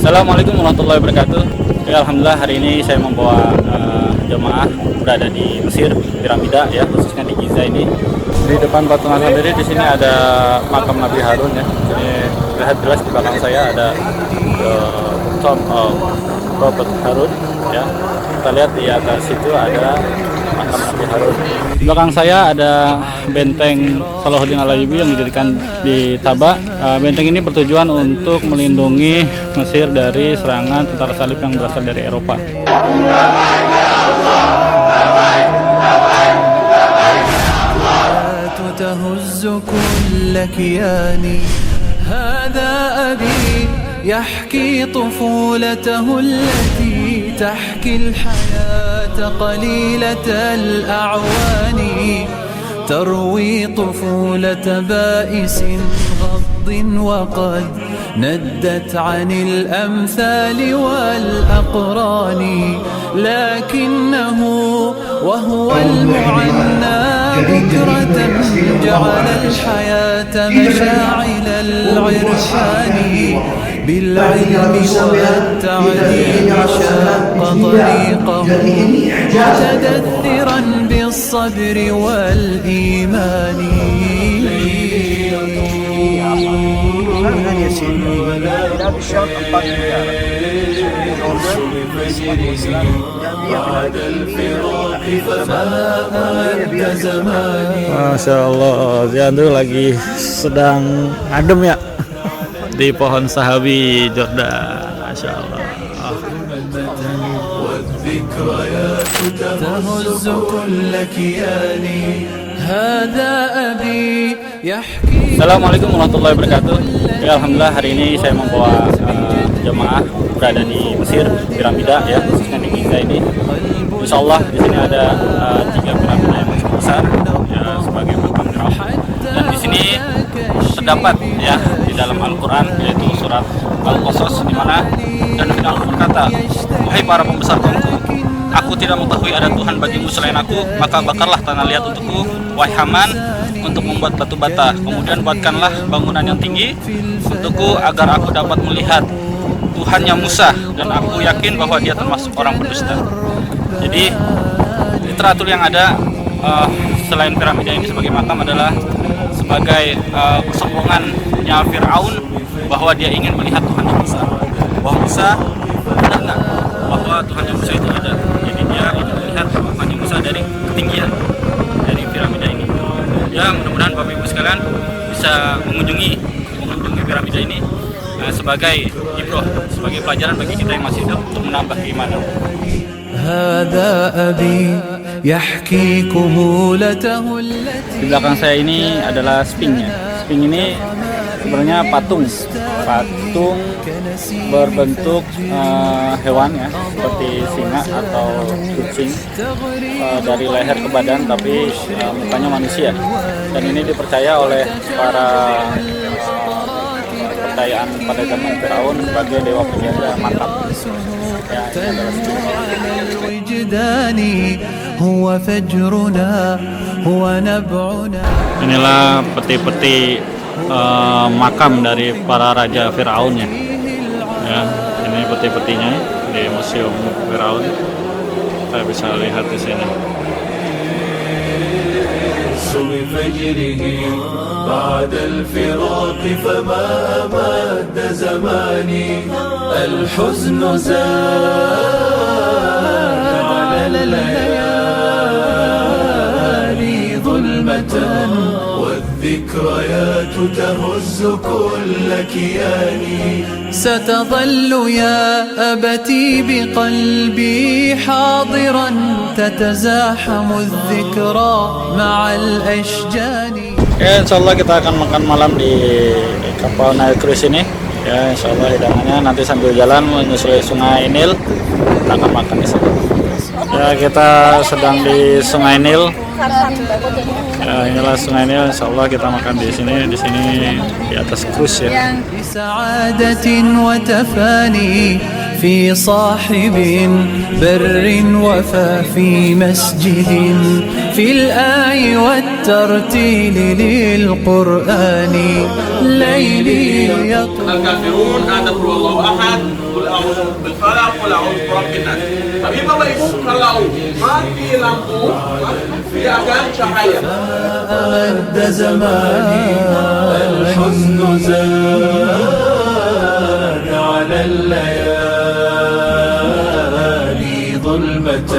Assalamualaikum warahmatullahi wabarakatuh. Ya, alhamdulillah hari ini saya membawa jemaah berada di Mesir, piramida ya, khususnya di Giza ini. Di depan patung sendiri di sini ada makam Nabi Harun ya. Ini lihat jelas di belakang saya ada Tomb of Prophet Harun ya. Kita lihat di atas situ ada makam Nabi Harun. Di belakang saya ada benteng Salahuddin Al-Ayyubi yang didirikan di Taba. Benteng ini bertujuan untuk melindungi Mesir dari serangan tentara salib yang berasal dari Eropa. تهز كل كياني هذا أبي يحكي طفولته التي تحكي الحياة قليلة الأعوان تروي طفولة بائس غض وقد ندت عن الأمثال والأقران لكنه وهو المعنى بكرة جعل الحياة مشاعل العرفان بالعلم والتعليم شق طريقه متدثرا بالصبر والإيمان Masya Allah, Ziandu lagi sedang adem ya di pohon sahabi Jordan. Masya Allah. تهز كل كياني هذا أبي يحكي. Assalamualaikum warahmatullahi wabarakatuh. Ya, alhamdulillah hari ini saya membawa jemaah berada di Mesir, piramida ya, khususnya di Giza ini. Insya Allah di sini ada 3 piramida yang cukup besar ya, sebagai makam Firaun. Dan di sini terdapat ya di dalam Al-Quran, yaitu surat Al-Qasas, di mana dan Allah berkata, "Wahai para pembesar kaumku, aku tidak mengetahui ada Tuhan bagimu selain aku, maka bakarlah tanah liat untukku, wahai Haman, untuk membuat batu bata. Kemudian buatkanlah bangunan yang tinggi untukku agar aku dapat melihat Tuhannya Musa, dan aku yakin bahwa dia termasuk orang pendusta." Jadi literatur yang ada selain piramida ini sebagai makam adalah sebagai kesombongannya Fir'aun bahwa dia ingin melihat Tuhannya Musa. Bahwa Musa benar nggak bahwa Tuhannya Musa itu ada. Jadi dia ingin melihat Tuhannya Musa dari ketinggian dari piramida ini. Ya, mudah-mudahan Bapak Ibu sekalian bisa mengunjungi piramida ini sebagai ibrah, sebagai pelajaran bagi kita yang masih hidup untuk menambah keimanan. Di belakang saya ini adalah sphinxnya. Sphinx ini sebenarnya patung berbentuk hewan ya, seperti singa atau kucing, dari leher ke badan, tapi mukanya manusia. Dan ini dipercaya oleh para kepercayaan pada zaman Firaun sebagai dewa penjaga makam. Ya, inilah peti-peti makam dari para raja Firaun ya. Ini peti-petinya di Museum Firaun. Kita bisa lihat di sini. بعد الفراق فما أمد زماني الحزن زاد على الليالي ظلمة والذكريات تهز كل كياني ستظل يا أبتي بقلبي حاضرا تتزاحم الذكرى مع الأشجان. Ya, insya Allah kita akan makan malam di kapal Nile Cruise ini. Ya, insya Allah hidangannya nanti sambil jalan menyusuri Sungai Nil, kita akan makan di sana. Ya, kita sedang di Sungai Nil. Ya, inilah Sungai Nil. Insya Allah kita makan di sini di atas cruise ya. في صاحب بر وفا في مسجد في الآي الترتيل للقرآن ليلي يطول. الكافرون ada qul huwallahu ahad, qul a'udzu bil falaq, qul a'udzu birabbin nas. Tapi Bapak Ibu kalau mati lampu dia akan cahaya. أمد زماني الحزن زاد على الليالي ظلمة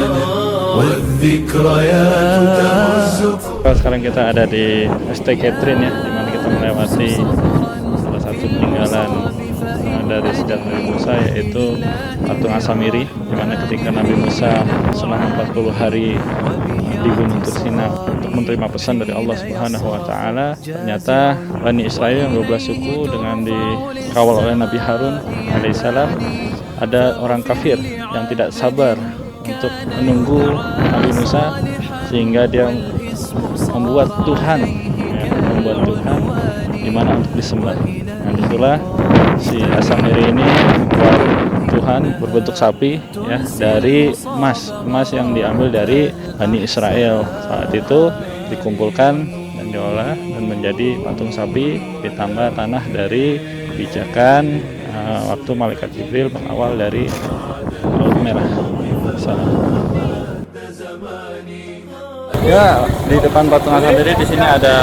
والذكريات تهز. Sekarang kita ada di ST Catherine ya, di mana kita melewati salah satu peninggalan dari sejarah Nabi Musa, yaitu patung Asamiri, di mana ketika Nabi Musa selama 40 hari di Gunung Tursina untuk menerima pesan dari Allah Subhanahu wa taala, ternyata Bani Israel yang 12 suku dengan dikawal oleh Nabi Harun alaihissalam, ada orang kafir yang tidak sabar untuk menunggu Nabi Musa sehingga dia membuat Tuhan di mana untuk disembah. Nah, itulah si Asamiri ini membuat Tuhan berbentuk sapi ya, dari emas yang diambil dari Bani Israel. Saat itu dikumpulkan dan diolah dan menjadi patung sapi, ditambah tanah dari kebijakan waktu malaikat Jibril mengawal dari Laut Merah. Ya, di depan patung Asamiri di sini ada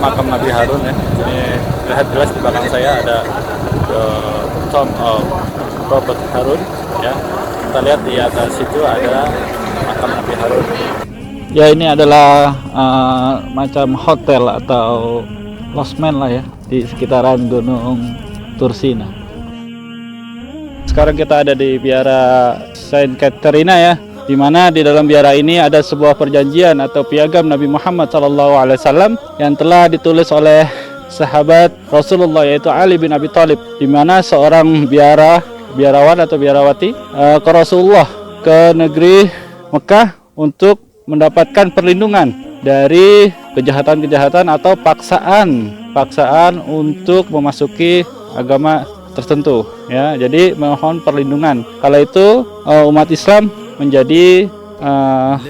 makam Nabi Harun ya. Ini lihat jelas di belakang saya ada tomb of Prophet Harun ya. Kita lihat di atas situ ada makam Nabi Harun. Ya, ini adalah macam hotel atau losmen lah ya di sekitaran Gunung Tursina. Sekarang kita ada di biara Saint Caterina ya, di mana di dalam biara ini ada sebuah perjanjian atau piagam Nabi Muhammad SAW yang telah ditulis oleh sahabat Rasulullah, yaitu Ali bin Abi Thalib, di mana seorang biarawan atau biarawati ke Rasulullah ke negeri Mekah untuk mendapatkan perlindungan dari kejahatan-kejahatan atau paksaan untuk memasuki agama tertentu ya. Jadi mohon perlindungan. Kala itu umat Islam menjadi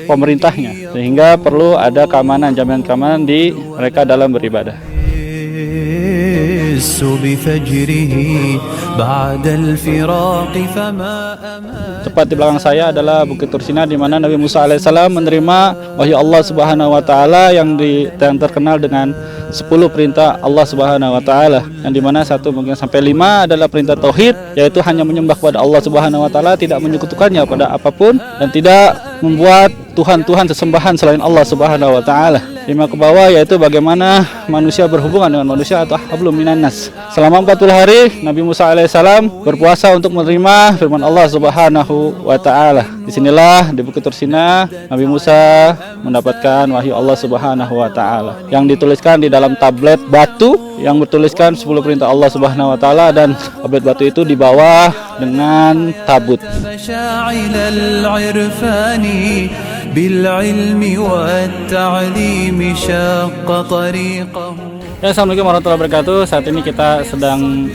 pemerintahnya, sehingga perlu ada keamanan, jaminan keamanan di mereka dalam beribadah. Tepat di belakang saya adalah Bukit Tursina, di mana Nabi Musa alaihissalam menerima wahyu Allah Subhanahu wa taala yang terkenal dengan 10 perintah Allah Subhanahu wa taala, yang dimana 1 mungkin sampai 5 adalah perintah tauhid, yaitu hanya menyembah kepada Allah Subhanahu wa taala, tidak menyekutukannya pada apapun dan tidak membuat tuhan-tuhan sesembahan selain Allah Subhanahu wa taala. 5 ke bawah yaitu bagaimana manusia berhubungan dengan manusia atau hablum minan nas. Selama 40 hari Nabi Musa alaihissalam berpuasa untuk menerima firman Allah Subhanahu wa taala. Disinilah di Bukit Tursina Nabi Musa mendapatkan wahyu Allah Subhanahu wa taala yang dituliskan di dalam tablet batu yang bertuliskan 10 perintah Allah Subhanahu wa taala, dan tablet batu itu dibawa dengan tabut. Ya, assalamualaikum warahmatullahi wabarakatuh. Saat ini kita sedang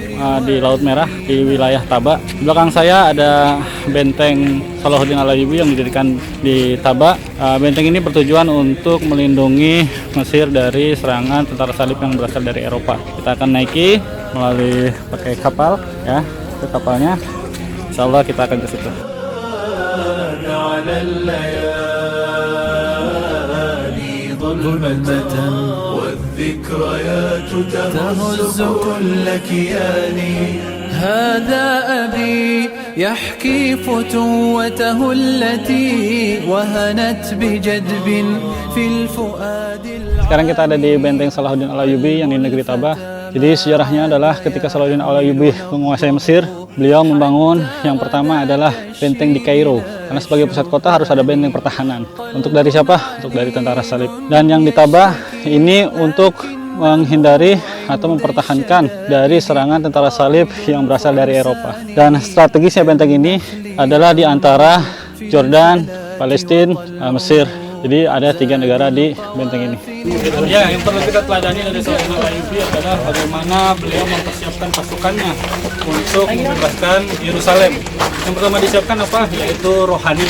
di Laut Merah di wilayah Taba. Di belakang saya ada benteng Salahuddin Al-Ayyubi yang didirikan di Taba. Benteng ini bertujuan untuk melindungi Mesir dari serangan tentara salib yang berasal dari Eropa. Kita akan naiki melalui pakai kapal ya, ke kapalnya. Insyaallah kita akan ke situ. والذكريات تهز كل كياني هذا أبي يحكي فتوته التي وهنت بجدب في الفؤاد. Sekarang kita ada di benteng Salahuddin Al-Ayyubi yang di negeri Tabah. Jadi sejarahnya adalah ketika Salahuddin Al-Ayyubi menguasai Mesir, beliau membangun yang pertama adalah benteng di Kairo. Karena sebagai pusat kota harus ada benteng pertahanan. Untuk dari siapa? Untuk dari tentara salib. Dan yang di Tabah ini untuk menghindari atau mempertahankan dari serangan tentara salib yang berasal dari Eropa. Dan strategisnya benteng ini adalah di antara Jordan, Palestina, Mesir. Jadi ada 3 negara di benteng ini. Ya, yang perlu kita teladani dari Salahuddin Al-Ayyubi adalah bagaimana beliau mempersiapkan pasukannya untuk membebaskan Yerusalem. Yang pertama disiapkan apa? Yaitu rohani.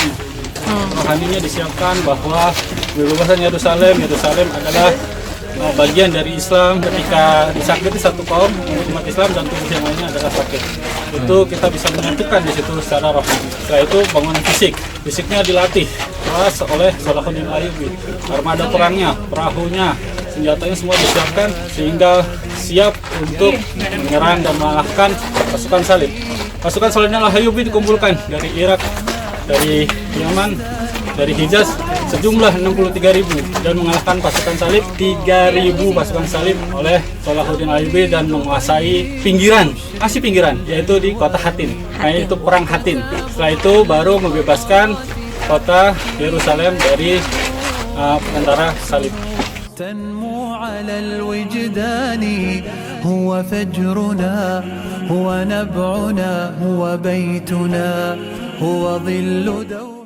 rohaninya disiapkan bahwa kebebasan Yerusalem adalah bagian dari Islam. Ketika disakiti satu kaum umat Islam dan tubuh yang lainnya adalah sakit, itu kita bisa menentukan di situ secara rohani. Setelah itu bangunan fisiknya dilatih keras oleh Salahuddin Ayyubi. Armada perangnya, perahunya, senjatanya semua disiapkan sehingga siap untuk menyerang dan mengalahkan pasukan salib. Pasukan salibnya Ayyubi dikumpulkan dari Irak, dari Yaman, dari Hijaz sejumlah 63.000 dan mengalahkan pasukan salib 3.000 pasukan salib oleh Salahuddin Ayyubi dan menguasai pinggiran yaitu di kota Hattin. Nah, itu perang Hattin. Setelah itu baru membebaskan kota Yerusalem dari tentara salib. تنمو على الوجدان هو فجرنا هو نبعنا هو بيتنا هو ظل دور